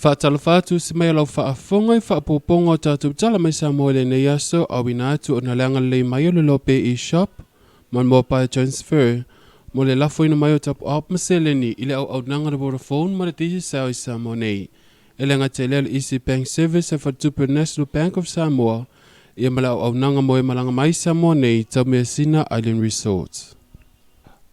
Whaatalawhātu si mai lau whaafonga I whaapoponga o tātou tala mai Samoa le nei aso au ina atu o na leanga lei mai o le lope e-shop man mo pai transfer mo le lafo ina mai o tapu aap maseleni I le au nanga le Vodafone ma le tisi sao I Samoa nei. E le ngate lea le Easy Bank Service e whatupe National Bank of Samoa ia mala au nanga mo e malanga mai Samoa nei tau mea sina Island Resort.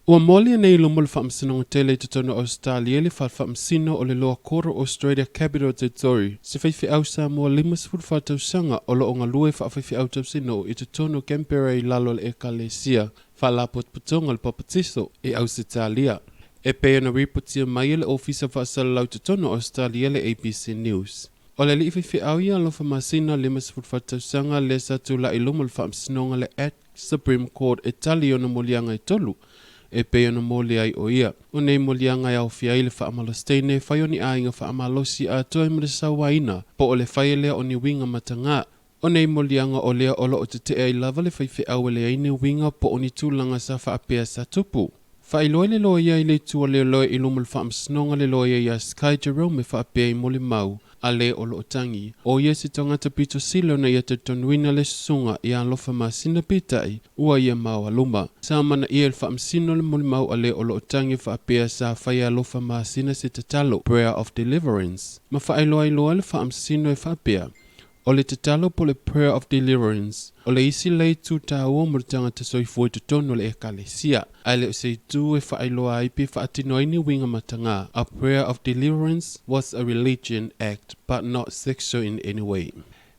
Ua molia nei lo mole whaamsino tele te tono Ausetalia le whaamsino o le loa koro Australia Capital Territory. Se whaifi au Samoa limas whatau sanga o lo o ngalue whaifi au tau sino I te tono Canberra I lalo le Ekalesia whalapot putonga le Papatiso I Ausetalia. E pea na ripotia mai le ofisa whaasala lau te tono Australia le ABC News. O le li whaifi au ia lo whamasina limas whatau sanga le satu la ilomo le whaamsino le at Supreme Court Italia na molianga I tolu. E pea na molia I o ia. O nei molianga au fiai le whaamalostene whaioni ainga whaamalosi a toi mre sawaina po o le whaielea o ni winga matanga. O nei molianga o lea olo o te te ai lava le whaifi au le aine winga po o ni tūlanga sa whaapea sa tupu. Whailoa le loa ia I le tua le loa I lumu le whaamsnonga le loa ia Sky Jerome whaapea I mole mau. A le o loo tangi. O ia si tangata pito silo na ia te tonuina le sunga ia alofa masina pitai ua ia mau aluma. Sa mana ia le whaamsino le molimau a le o loo tangi whaapea sa whaia alofa masina se te talo Prayer of Deliverance. Ma whaailoa iloa le whaamsino e whaapea. O le te talo po le Prayer of Deliverance. O le isi lei tu tāua mo le tangata soifua te tono le Ekalesia. Ai le o se tu e whaailoa ai pe whaatinoini winga matanga. A prayer of deliverance was a religion act, but not sexual in any way.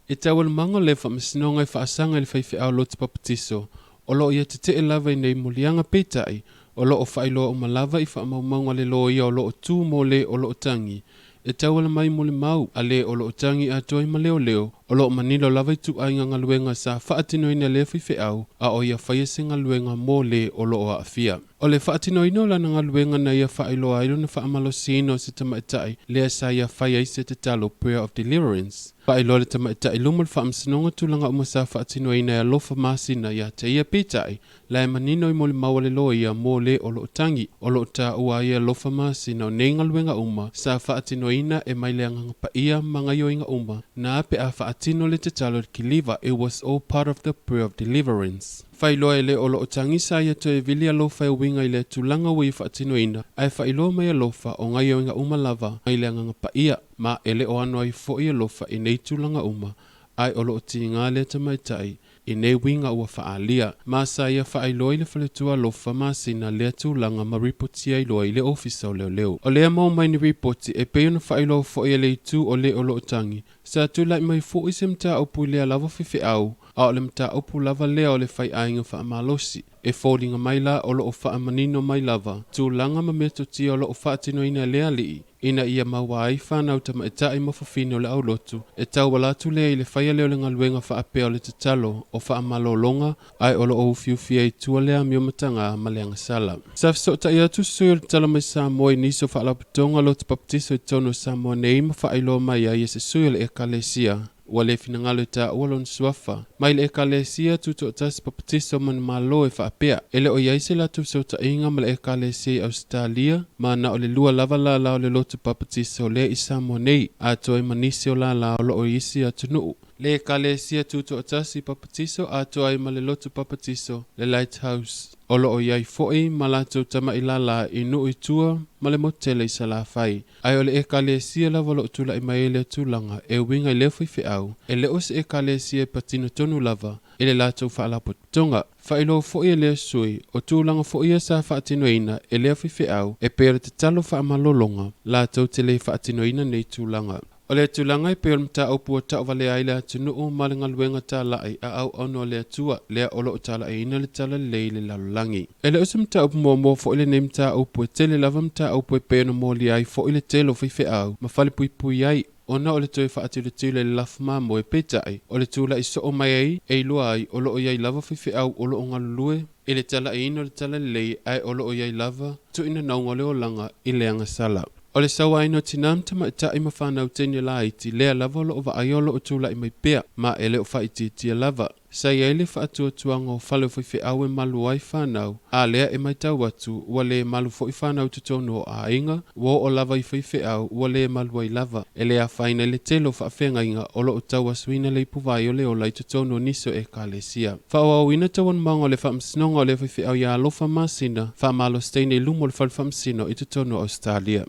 E taua le manga le whaamasinonga e whaasanga le whaifi au lo te Papatiso. O lo ia te te lava I nei mulianga peitai. O lo o whaailoa o malava I whaamaumaunga le lo ia o lo o tū mo le o lo o tangi. E taua le mai mo le mau a le o lo o tangi a toi ma leo leo. O lo o manilo lava I tu ainga ngaluenga sa whaatinoina le whiwhi au a o ia whaiese ngaluenga mo le o lo o afia. O le whaatinoina o lana ngaluenga na ia whaailoa ailo na whaamalo sino se tamaitai lea sa ia whaia se te talo Prayer of Deliverance. Whaailoa le tamaitai lumo le whaamsinonga tulanga umasa whaatinoina ia lofa masina ia te ia pitai la e manino I mo le maua le loa ia mo le o lo o tangi. O lo o ta ua ia lofa masina o nei ngaluenga uma sa whaatinoina e mai lea ngangapa ia mangayo inga uma na ape a whaatino le te talo kiliva. It was all part of the Prayer of Deliverance. Whailoa e le o lo o tangi sa ia to e vili alofa e winga I le tulanga ui whaatinoina ai whailoa mai alofa o ngayo inga uma lava ai lea ngangapa ia ma ele o ano ai fo I alofa I nei tulanga uma ai o lo o ti ngā le tamaitai I nei winga ua whaalia. Ma sa ia whaailoa I le whaletua alofa ma sina lea tulanga ma ripoti ai loa I le ofisa o leo leo. O lea mau mai ni ripoti e peo na whaailoa fo I le tu o le o lo o tangi. Sa tu lai mai fo I se mta upu lea lava whiwhi au a o le mta upu lava lea o le whai ainga whaamalosi. E fōringa mai la o lo o whaamanino mai lava. Tūlanga ma meto tia o lo o whaatino ina lea lii. Ina ia maua ai whanau tama e tae mawhawhine o le au lotu. E tau walatu lea I le whaia leo le ngaluenga whaapea o le te talo o whaamalolonga ai o lo o ufiufia I tua lea miomatanga ma leanga sala. Sa fsota ia tu sui o le tala mai Samoa I niso whaalaputonga lo te Papatiso I tono Samoa nei ma whaailoa mai ai e se sui o le Ekalesia. Ua le finangalo ta ua lon suafa. Mai le Ekalesia tuto o tasi Papatiso man malo e whaapea. Ele o iaise la tu sauta inga ma le Ekalesia I Ausetalia. Ma na o le lua lava la la o le lotu Papatiso le I Samoa nei. A toi manisi o la la o lo o isi a tunuu. Le Ekalesia tuto o tasi Papatiso a toi ma le lotu Papatiso le Lighthouse. O lo o iai fo'i ma latou tama I lala I nuu I tua ma le motele I salafai. Ai o le Ekalesia lava lo tula I maele tulanga e winga I le whiwhi au. E le o se Ekalesia patino tonu lava. E le latou whaalapo tonga. Whailo fo'i e lea sui. O tūlanga fo'i e sa whaatinoina e lea whiwhi au. E pere te talo whaamalolonga. Latou te le whaatinoina nei tūlanga. O le tulanga I peo mta upu o tau vale ai lea tunuu ma le ngaluenga tālai a au ono lea tua lea olo o tālai ina le tala lei le lalulangi. E le osa mta upu mua fo ile ne mta upu e tele lava mta upu e peo na molia ai fo ile telo whiwhi au ma fale pui pui ai. Ona o le toi whaatile tule le lafma mo e petai. O le tula I so o mai ai e lua ai o lo o iai lava whiwhi au o lo o ngalulue. E le tala ina o le tala lei ai o lo o iai lava tu ina naunga leo langa I leanga sala. O le sawa ino tinam tama I tae ma whanau tenia la iti lea lava lo o wa aiolo o tula I mai pea ma ele o whaiti tia lava. Sa ia le whaatuatuanga o whale faifeau e malu ai whanau, a lea e mai tau atu, ua le malu fo i whanau tutono a inga, o lava i faifeau, ua le malu ai lava, e lea whaina le telo whaafenga inga, o lo o tau asuina le puvai o le o lai tutono niso Ekalesia. Whaau ina tawan maunga le whaamsinonga o le faifeau ia alofa masina, whaamalo steine lumo le whaamsino i tutono Ausetalia.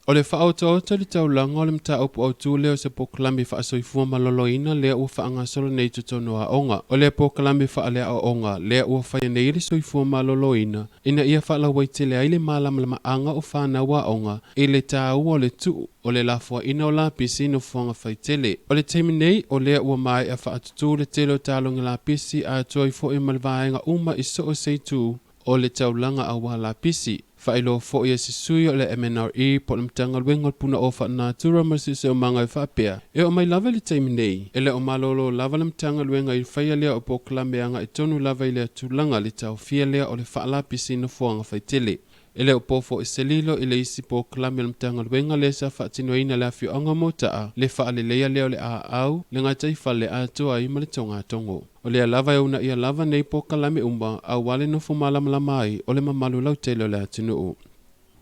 O le whaauta li taulanga o le mta upu au tū leo se pokalami whaasoifua maloloina lea ua whaangasolo nei tutono a onga. O le pokalami whaalea a onga lea ua whaia nei li soifua maloloina ina ia whaalawai te lea ile malamalama anga o whanau a onga i le tāu o le tuu o le lafua ina o la pisi no whanga whaitele. O le teimi nei o lea ua mai a whaatutu le telo tālonga la pisi a toi fo i malvaenga uma i so o seitu o le taulanga a wa la pisi. Whailo fo ia si sui o le MNRE po le mtanga luenga puna o wha natura marisi se o manga i whaapea. E o mai lava le taimi nei, e le o malolo lava le mtanga luenga i whaia lea o poklameanga i tonu lava i lea tūlanga le tau fia lea o le whaala pisi na fuanga whaitele. E le o pofo i selilo i le isi poklame le mtanga luenga le sa whaatino ina le afio anga motaa, le whaale lea leo le a au, le ngatai whale a toa i ma le tonga tongo. O lea lava e una ia lava nei pokalame umba au wale no fumalama ai o le mamalu lau tele o le atinuu.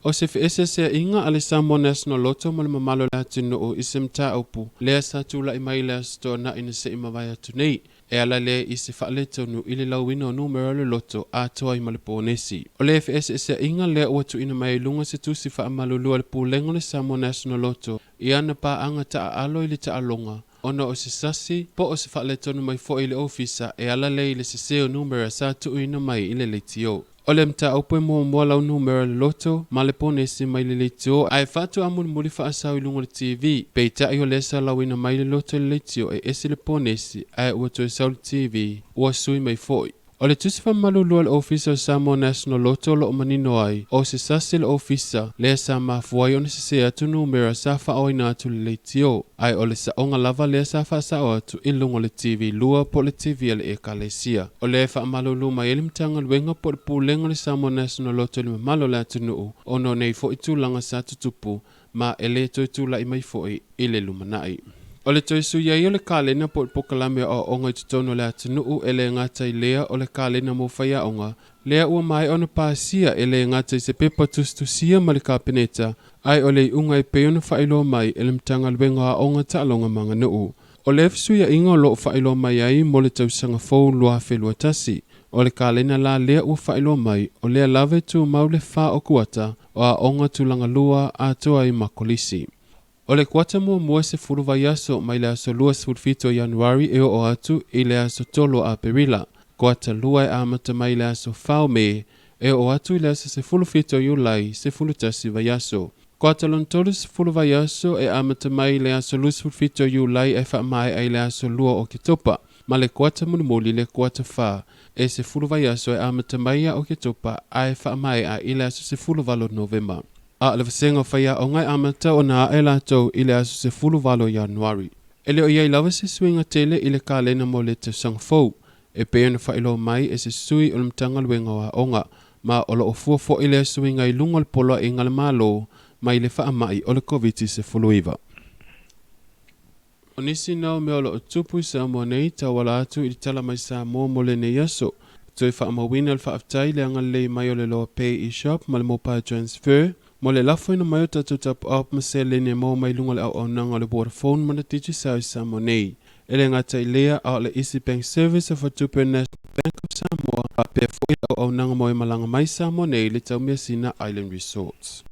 O se feese se inga ale Samoa National Lotto ma le mamalo le atinuu i se mta upu, lea sa tula i mai lea sto na ina se ima vai atu nei. E ala le i se whaale tonu i le lauina o numero le loto a toa i maliponesi. O le feese se inga lea uatu ina mai lunga se tusi wha amalulua le pulengo le Samoa National Lotto i ana pa anga taa alo i le taa longa. Ona o se sasi, po o se whaale tonu mai fo i le ofisa e ala le i le se seo numero sa tu ina mai i le leitio. O le mta upo mo mua lau numero le loto, ma le ponesi mai le leitio, ai fatu amul muli wha asau i lungo le TV, pei tai o lesa lau ina mai le loto le leitio e esi le ponesi, ai ua to e sau le TV, ua sui mai foi. O le tusi whamalulua le ofisa o Samoa National Lotto lo o manino ai, o se sasi le ofisa, lea sa mafuai o se se atu numera sa wha ina atu le leitio, ai o le sa onga lava lea sa wha sao atu i lungo le TV lua po le TV le Ekalesia. O le whamalulu mai elim tanga luenga po le pulenga le Samoa National Lotto le malo le atu nuu, o no nei fo i tūlanga sa tutupu, ma ele toi tūla i mai fo i le lumanai. O le toisu iai o le kālena po pokalame o onga i tutono le atunuu e le ngata i lea o le kālena mo whaia onga. Lea ua mai ona pāsia e le ngata i se pepa tustusia ma le kāpeneta. Ai o le unga i peona whailo mai e le mtanga luenga a onga taalonga manga nuu. O le efisu ia inga o lo whailo mai ai mo le tausanga fau lua whelua tasi. O le kālena la lea ua whailo mai o lea lave tu mau le wha o kuata o a onga tulanga lua a toa i makolisi. O le kuata mua se furu vai aso mai le aso lua sfurfito Januari e o atu i le aso tolo a perila. Kuata lua e amata mai le aso fau me e o atu i le aso se furfito Julai se furutasi vai aso. Kuata lontolo se furu vai aso e amata mai le aso lua sfurfito Julai e wha mai ai le aso lua o kitopa. Ma le kuata munumuli le kuata fa e se furu vai aso e amata mai o kitopa ai wha mai ai i le aso se furu valo Novemba. A le vasenga whaia o ngai amata o nā e lātou i le aso se fulu valo Januari. E leo iai lawa se suinga tele i le kālena mo le te sangfou. E peona whailo mai e se sui o le mtanga luenga wa onga. Ma o le ofua fo i le suinga i lunga le polo i ngale malo mai le wha mai o le COVID se fulu iwa. O nisi nao me o le o tupu i Samoa nei ta wala atu i tala mai Samoa mo le ne yaso. Toi wha amawina le wha aftai le angalei mai o le loa pay e shop ma le mobile transfer. Mo le lafo ina mai o tatu tapu au masele ne mo mai lunga le au nanga le Vodafone ma na tiji sao i Samoa nei. Ele ngata i lea au le Easy Bank Service of Tupe National Bank of Samoa. A pia fo i au nanga mo i malanga mai Samoa nei le tau mea sina Island Resorts.